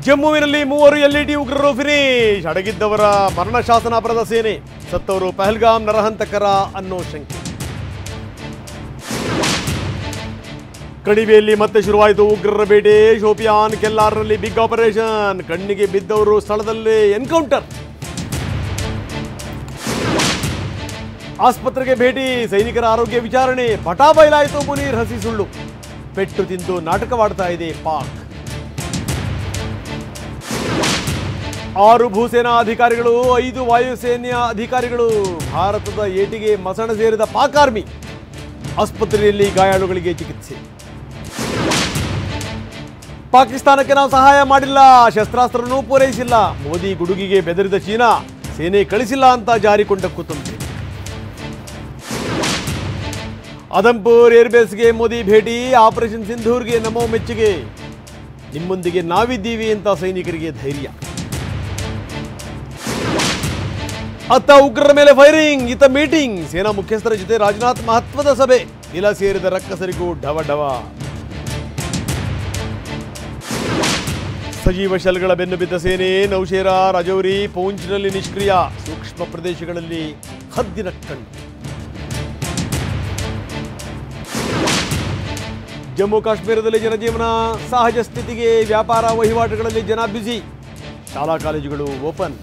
ಜಮ್ಮುವಿನಲ್ಲಿ 3 LED ಉಗ್ರರು finish. ಅಡಗಿದ್ದವರ ಮರಣ ಶಾಸನ ಬರೆದ ಸೇನೆ. ಸತ್ತವರು ಪಹಲ್ಗಾಮ್ ನರಹಂತಕರ ಅನ್ನೋ ಶಂಕೆ. ಕಣಿವೆಯಲ್ಲಿ ಮತ್ತೆ ಶುರುವಾಯಿತು ಉಗ್ರರ ಬೇಟೆ. ಶೋಪಿಯಾನ್ ಕೆಲ್ಲಾರ್ನಲ್ಲಿ ಬಿಗ್ ಆಪರೇಷನ್. ಕಣ್ಣಿಗೆ ಬಿದ್ದವರು ಸ್ಥಳದಲ್ಲೇ ಎನ್ಕೌಂಟರ್. ಆಸ್ಪತ್ರೆಗೆ ಭೇಟಿ. ಸೈನಿಕರ ಆರೋಗ್ಯ ವಿಚಾರಣೆ. ಪಟಾ ಬಯಲಾಯಿತು ಮುನೀರ್ ಹಸಿ ಸುಳ್ಳು. ಪೆಟ್ಟು ತಿಂದು ನಾಟಕವಾಡ್ತಾ ಇದೆ ಪಾಕ್. 6 ಭೂಸೇನಾ ಅಧಿಕಾರಿಗಳು, 5 ವಾಯುಸೇನೆಯ ಅಧಿಕಾರಿಗಳು. ಭಾರತದ ಏಟಿಗೆ ಮಸಣ ಸೇರಿದ ಪಾಕ್ ಆರ್ಮಿ. ಆಸ್ಪತ್ರೆಯಲ್ಲಿ ಗಾಯಾಳುಗಳಿಗೆ ಚಿಕಿತ್ಸೆ. ಪಾಕಿಸ್ತಾನಕ್ಕೆ ನಾವು ಸಹಾಯ ಮಾಡಿಲ್ಲ, ಶಸ್ತ್ರಾಸ್ತ್ರನೂ ಪೂರೈಸಿಲ್ಲ. ಮೋದಿ ಗುಡುಗಿಗೆ ಬೆದರಿದ ಚೀನಾ ಸೇನೆ ಕಳಿಸಿಲ್ಲ ಅಂತ ಜಾರಿಕೊಂಡ ಕುತಂತ್ರಿ. ಅದಮ್ಪುರ್ ಏರ್ಬೇಸ್ಗೆ ಮೋದಿ ಭೇಟಿ. ಆಪರೇಷನ್ ಸಿಂಧೂರ್ಗೆ ನಮೋ ಮೆಚ್ಚುಗೆ. ನಿಮ್ಮೊಂದಿಗೆ ನಾವಿದ್ದೀವಿ ಅಂತ ಸೈನಿಕರಿಗೆ ಧೈರ್ಯ. ಅತ್ತ ಉಗ್ರರ ಮೇಲೆ ಫೈರಿಂಗ್, ಇತ್ತ ಮೀಟಿಂಗ್. ಸೇನಾ ಮುಖ್ಯಸ್ಥರ ಜೊತೆ ರಾಜನಾಥ್ ಮಹತ್ವದ ಸಭೆ. ಇಲ ಸೇರಿದ ರಕ್ಕಸರಿಗೂ ಢವ ಢವ. ಸಜೀವ ಶೆಲ್ಗಳ ಬೆನ್ನು ಬಿದ್ದ ಸೇನೆ. ನೌಶೇರಾ, ರಜೌರಿ, ಪೂಂಚ್ನಲ್ಲಿ ನಿಷ್ಕ್ರಿಯ. ಸೂಕ್ಷ್ಮ ಪ್ರದೇಶಗಳಲ್ಲಿ ಹದ್ದಿನ ಕಣ್ಣು. ಜಮ್ಮು ಕಾಶ್ಮೀರದಲ್ಲಿ ಜನಜೀವನ ಸಹಜ ಸ್ಥಿತಿಗೆ. ವ್ಯಾಪಾರ ವಹಿವಾಟುಗಳಲ್ಲಿ ಜನ ಬ್ಯುಸಿ. ಶಾಲಾ ಕಾಲೇಜುಗಳು ಓಪನ್.